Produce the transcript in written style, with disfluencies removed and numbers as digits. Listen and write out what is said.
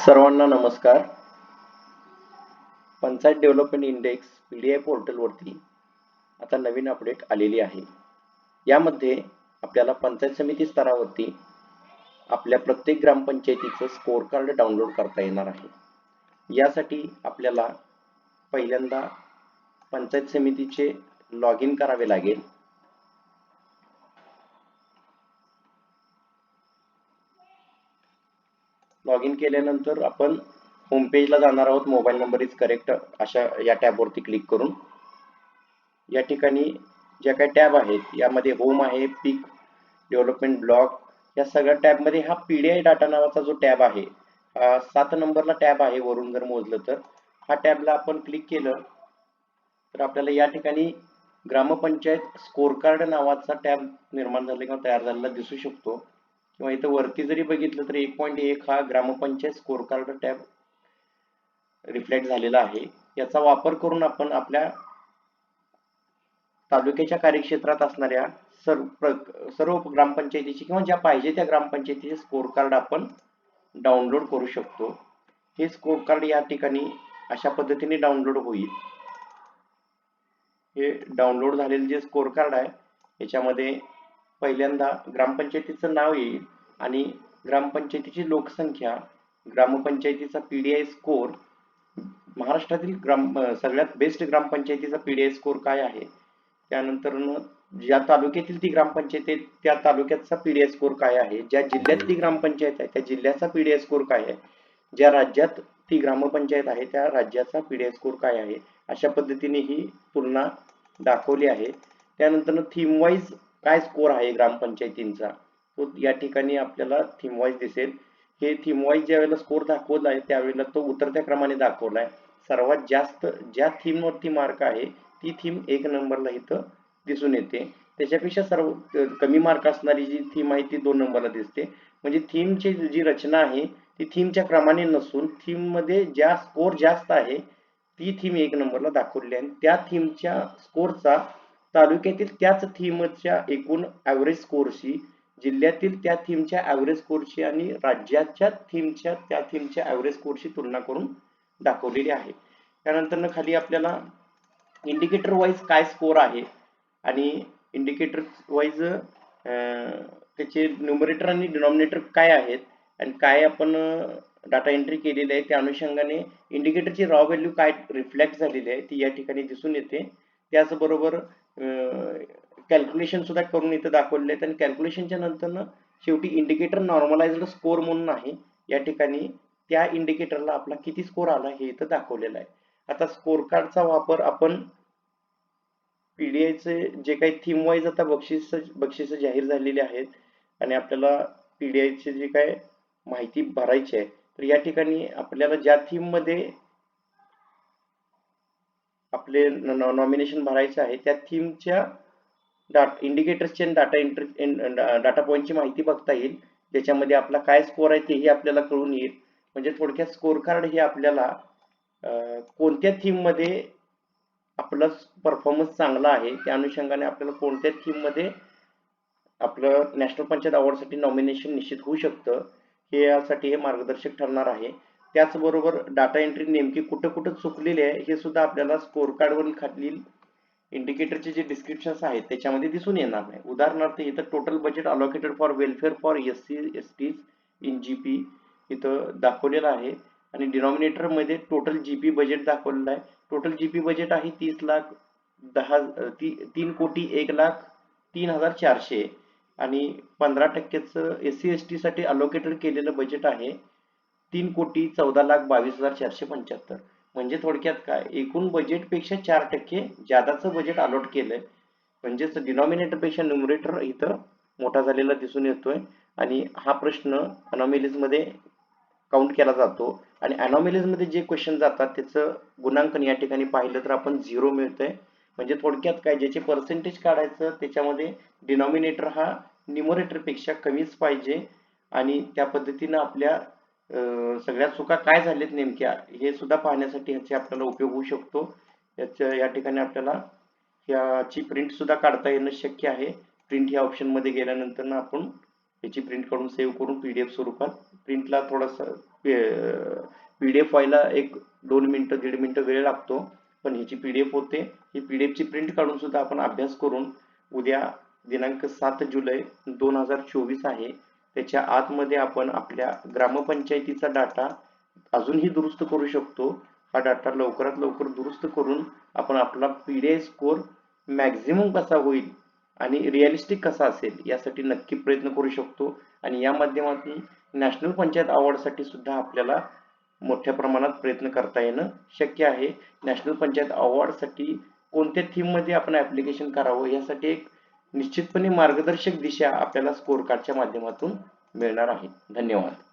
सर्वांना नमस्कार. Panchayat development index PDI पोर्टलवरती आता नवीन अपडेट आलेली आहे. यामध्ये आपल्याला पंचायत समिती स्तरावरती आपल्या प्रत्येक ग्रामपंचायतीचं स्कोर कार्ड डाउनलोड करता येणार आहे. यासाठी आपल्याला पहिल्यांदा पंचायत समितीचे लॉग इन करावे लागेल. लॉग इन केल्यानंतर आपण होम पेजला जाणार आहोत. मोबाईल नंबर इज करेक्ट अशा या टॅबवरती क्लिक करून या ठिकाणी ज्या काही टॅब आहेत यामध्ये होम आहे, पीक डेव्हलपमेंट ब्लॉक, या सगळ्या टॅबमध्ये हा PDI डाटा नावाचा जो टॅब आहे 7 नंबरला टॅब आहे. वरून जर मोजलं तर हा टॅबला आपण क्लिक केलं तर आपल्याला या ठिकाणी ग्रामपंचायत स्कोर कार्ड नावाचा टॅब निर्माण झाला किंवा तयार झालेला दिसू शकतो. किंवा इथं वरती जरी बघितलं तर 1.1 हा ग्रामपंचायत स्कोर कार्ड टॅब रिफ्लेक्ट झालेला आहे. याचा वापर करून आपण आपल्या तालुक्याच्या कार्यक्षेत्रात असणाऱ्या सर्व ग्रामपंचायतीची किंवा ज्या पाहिजे त्या ग्रामपंचायतीचे स्कोर कार्ड आपण डाउनलोड करू शकतो. हे स्कोर कार्ड या ठिकाणी अशा पद्धतीने डाउनलोड होईल. हे डाउनलोड झालेले जे स्कोर कार्ड आहे याच्यामध्ये पहिल्यांदा ग्रामपंचायतीचं नाव येईल आणि ग्रामपंचायतीची लोकसंख्या, ग्रामपंचायतीचा PDI स्कोर, महाराष्ट्रातील सगळ्यात बेस्ट ग्रामपंचायतीचा PDI स्कोर काय आहे, त्यानंतर ज्या तालुक्यातील ती ग्रामपंचायत आहे त्या तालुक्याचा PDI स्कोर काय आहे, ज्या जिल्ह्यात ती ग्रामपंचायत आहे त्या जिल्ह्याचा PDI स्कोर काय आहे, ज्या राज्यात ती ग्रामपंचायत आहे त्या राज्याचा PDI स्कोर काय आहे, अशा पद्धतीने ही तुलना दाखवली आहे. त्यानंतर थीम वाईज काय स्कोर आहे ग्रामपंचायतींचा तो या ठिकाणी आपल्याला थीम वाईज दिसेल. हे थीम वाईज ज्या वेळेला स्कोर दाखवला आहे त्यावेळेला तो उतरत्या क्रमाने दाखवला आहे. सर्वात जास्त ज्या थीम वरती मार्क आहे ती थीम 1 नंबरला इथं दिसून येते. त्याच्यापेक्षा सर्व कमी मार्क असणारी जी थीम आहे ती 2 नंबरला दिसते. म्हणजे थीमची जी रचना आहे ती थीमच्या क्रमाने नसून थीम मध्ये ज्या स्कोर जास्त आहे ती थीम 1 नंबरला दाखवली आहे. त्या थीमच्या स्कोरचा तालुक्यातील त्याच थीमच्या एकूण ॲव्हरेज स्कोरशी, जिल्ह्यातील त्या थीमच्या ॲव्हरेज स्कोरशी आणि राज्याच्या त्या थीमच्या ॲव्हरेज स्कोरशी तुलना करून दाखवलेली आहे. त्यानंतर खाली आपल्याला इंडिकेटर वाईज काय स्कोर आहे आणि इंडिकेटर वाईज त्याचे न्यूमरेटर आणि डिनॉमिनेटर काय आहेत आणि काय आपण डाटा एंट्री केलेली आहे त्या अनुषंगाने इंडिकेटरची रॉ व्हॅल्यू काय रिफ्लेक्ट झालेली आहे ती या ठिकाणी दिसून येते. त्याचबरोबर कॅल्क्युलेशन सुद्धा करून इथं दाखवलेले आहेत आणि कॅल्क्युलेशनच्या नंतर शेवटी इंडिकेटर नॉर्मलाइज्ड स्कोर म्हणून आहे. या ठिकाणी त्या इंडिकेटरला आपला किती स्कोर आला हे इथं दाखवलेलं आहे. आता स्कोर कार्डचा वापर आपण PDI चे जे काही थीम वाईज आता बक्षीस जाहीर झालेले आहेत आणि आपल्याला PDI ची जी काय माहिती भरायची आहे तर या ठिकाणी आपल्याला ज्या थीम मध्ये आपले नॉमिनेशन भरायचे आहे त्या थीमच्या इंडिकेटर्सची डाटा पॉईंटची माहिती बघता येईल. त्याच्यामध्ये आपला काय स्कोर आहे तेही आपल्याला कळून येईल. म्हणजे थोडक्यात स्कोर कार्ड हे आपल्याला कोणत्या थीम मध्ये आपला परफॉर्मन्स चांगला आहे त्या अनुषंगाने आपल्याला कोणत्या थीम मध्ये आपलं नॅशनल पंचायत अवॉर्डसाठी नॉमिनेशन निश्चित होऊ शकतं हे यासाठी हे मार्गदर्शक ठरणार आहे. त्याचबरोबर डाटा एंट्री नेमकी कुठं कुठं चुकलेली आहे हे सुद्धा आपल्याला स्कोर कार्डवरील खालील इंडिकेटरचे जे डिस्क्रिप्शन्स आहेत त्याच्यामध्ये दिसून येणार नाही. उदाहरणार्थ इथं total budget allocated for welfare for SC/ST in GP इथं दाखवलेलं आहे आणि डिनॉमिनेटर मध्ये टोटल GP बजेट दाखवलेलं आहे. टोटल GP बजेट आहे 3,10,03,01,03,400 आणि 15% SC/ST साठी अलोकेटेड केलेलं बजेट आहे 3,14,22,475. म्हणजे थोडक्यात काय एकूण बजेट पेक्षा 4% जादाचं बजेट अलॉट केलंय. म्हणजेच डिनॉमिनेटर पेक्षा न्यूमरेटर इथं मोठा झालेला दिसून येतोय आणि हा प्रश्न अनॉमॅलीज मध्ये काउंट केला जातो आणि अनॉमॅलीज मध्ये जे क्वेश्चन जातात त्याचं गुणांकन या ठिकाणी पाहिलं तर आपण 0 मिळतंय. म्हणजे थोडक्यात काय ज्याचे पर्सेंटेज काढायचं त्याच्यामध्ये डिनॉमिनेटर हा न्यूमरेटर पेक्षा कमीच पाहिजे आणि त्या पद्धतीनं आपल्या सगळ्या चुका काय झाल्यात नेमक्या हे सुद्धा पाहण्यासाठी ह्याचे आपल्याला उपयोग होऊ शकतो. या ठिकाणी आपल्याला याची प्रिंट सुद्धा काढता येणं शक्य आहे. प्रिंट या ऑप्शन मध्ये गेल्यानंतर आपण याची प्रिंट काढून सेव्ह करून PDF स्वरूपात, प्रिंटला थोडासा PDF व्हायला 1-2 मिनिटं 1.5 मिनिटं वेळ लागतो, पण ह्याची PDF होते. ही PDF ची प्रिंट काढून सुद्धा आपण अभ्यास करून उद्या दिनांक 7 जुलै 2024 आहे, त्याच्या आतमध्ये आपण आपल्या ग्रामपंचायतीचा डाटा अजूनही दुरुस्त करू शकतो. हा डाटा लवकरात लवकर दुरुस्त करून आपण आपला PDI स्कोर मॅक्झिमम कसा होईल आणि रिअलिस्टिक कसा असेल यासाठी नक्की प्रयत्न करू शकतो. आणि या माध्यमातून नॅशनल पंचायत अवॉर्डसाठी सुद्धा आपल्याला मोठ्या प्रमाणात प्रयत्न करता येणं शक्य आहे. नॅशनल पंचायत अवॉर्डसाठी कोणत्या थीममध्ये आपण ॲप्लिकेशन करावं यासाठी एक निश्चितपणे मार्गदर्शक दिशा आपल्याला स्कोर कार्डच्या माध्यमातून मिळणार आहे. धन्यवाद.